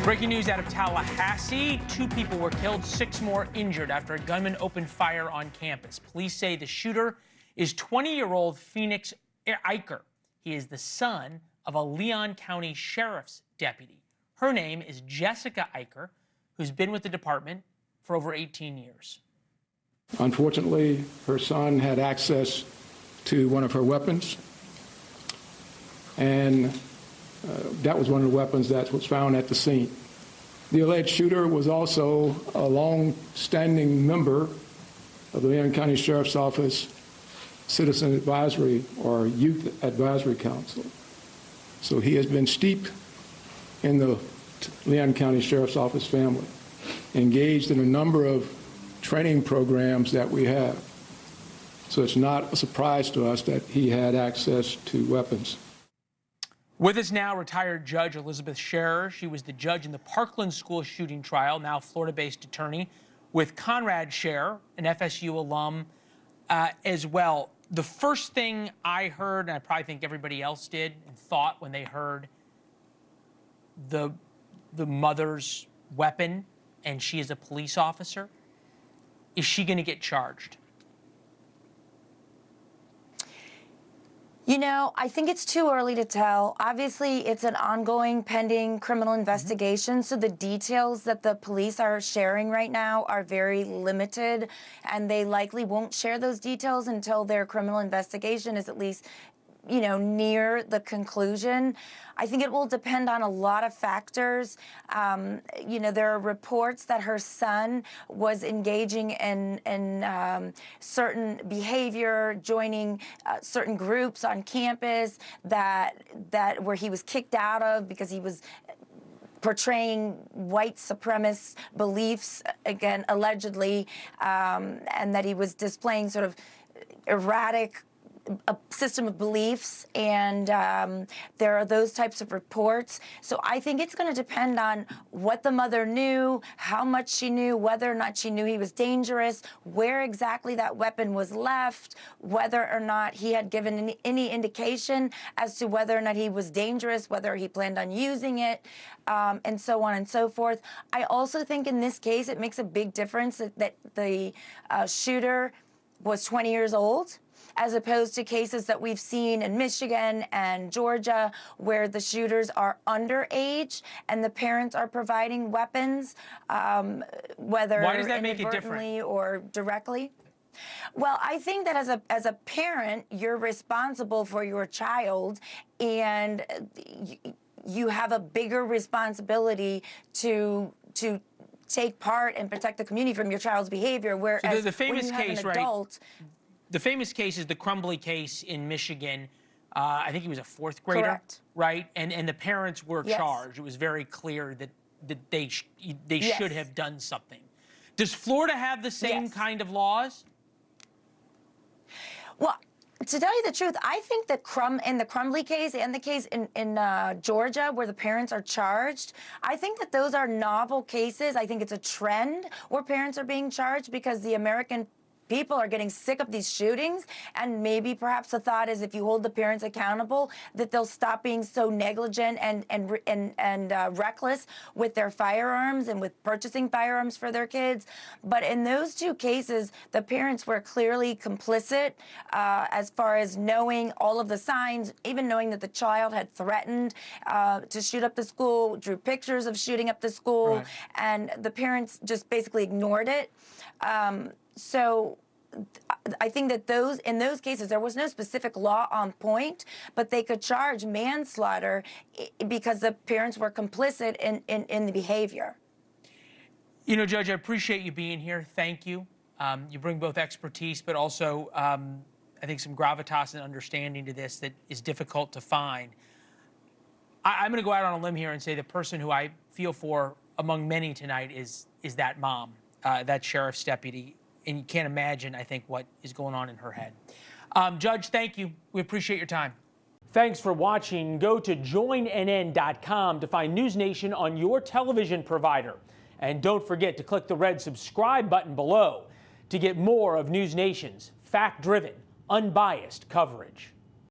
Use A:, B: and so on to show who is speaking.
A: Breaking news out of Tallahassee. 2 people were killed, 6 more injured after a gunman opened fire on campus. Police say the shooter is 20-year-old Phoenix Eicher. He is the son of a Leon County Sheriff's deputy. Her name is Jessica Eicher, who's been with the department for over 18 years.
B: Unfortunately, her son had access to one of her weapons, and that was one of the weapons that was found at the scene. The alleged shooter was also a long-standing member of the Leon County Sheriff's Office Citizen Advisory or Youth Advisory Council. So he has been steeped in the Leon County Sheriff's Office family, engaged in a number of training programs that we have. So it's not a surprise to us that he had access to weapons.
A: With us now, retired Judge Elizabeth Scherer. She was the judge in the Parkland school shooting trial, now Florida-based attorney, with Conrad Scherer, an FSU alum as well. The first thing I heard, and I probably think everybody else did and thought when they heard the mother's weapon and she is a police officer, is she going to get charged?
C: You know, I think it's too early to tell. Obviously, it's an ongoing, pending criminal investigation, so the details that the police are sharing right now are very limited, and they likely won't share those details until their criminal investigation is at least, you know, near the conclusion. I think it will depend on a lot of factors. You know, there are reports that her son was engaging in certain behavior, joining certain groups on campus that where he was kicked out of because he was portraying white supremacist beliefs, again, allegedly, and that he was displaying sort of erratic a system of beliefs, and there are those types of reports. So I think it's going to depend on what the mother knew, how much she knew, whether or not she knew he was dangerous, where exactly that weapon was left, whether or not he had given any indication as to whether or not he was dangerous, whether he planned on using it, and so on and so forth. I also think in this case it makes a big difference that the shooter was 20 years old, as opposed to cases that we've seen in Michigan and Georgia where the shooters are underage and the parents are providing weapons, whether
A: Why does that make it
C: inadvertently
A: different?
C: or directly. Well, I think that as a parent, you're responsible for your child, and you have a bigger responsibility to take part and protect the community from your child's behavior. Whereas
A: so the famous
C: when you have
A: case,
C: an adult,
A: right? The famous case is the Crumbly case in Michigan. I think he was a 4th grader,
C: correct,
A: right? And the parents were
C: yes,
A: charged. It was very clear that they
C: yes,
A: should have done something. Does Florida have the same
C: yes,
A: kind of laws?
C: well, to tell you the truth, I think that in the Crumbly case and the case in Georgia where the parents are charged, I think that those are novel cases. I think it's a trend where parents are being charged because the American people are getting sick of these shootings, and maybe perhaps the thought is if you hold the parents accountable, that they'll stop being so negligent and reckless with their firearms and with purchasing firearms for their kids. But in those 2 cases, the parents were clearly complicit as far as knowing all of the signs, even knowing that the child had threatened to shoot up the school, drew pictures of shooting up the school,
A: right,
C: and the parents just basically ignored it. So I think that in those cases, there was no specific law on point, but they could charge manslaughter because the parents were complicit in the behavior.
A: You know, Judge, I appreciate you being here. Thank you. You bring both expertise, but also, I think, some gravitas and understanding to this that is difficult to find. I'm going to go out on a limb here and say the person who I feel for among many tonight is that mom, that sheriff's deputy. And you can't imagine, I think, what is going on in her head. Judge, thank you. We appreciate your time. Thanks for watching. Go to joinnn.com to find News Nation on your television provider. And don't forget to click the red subscribe button below to get more of News Nation's fact-driven, unbiased coverage.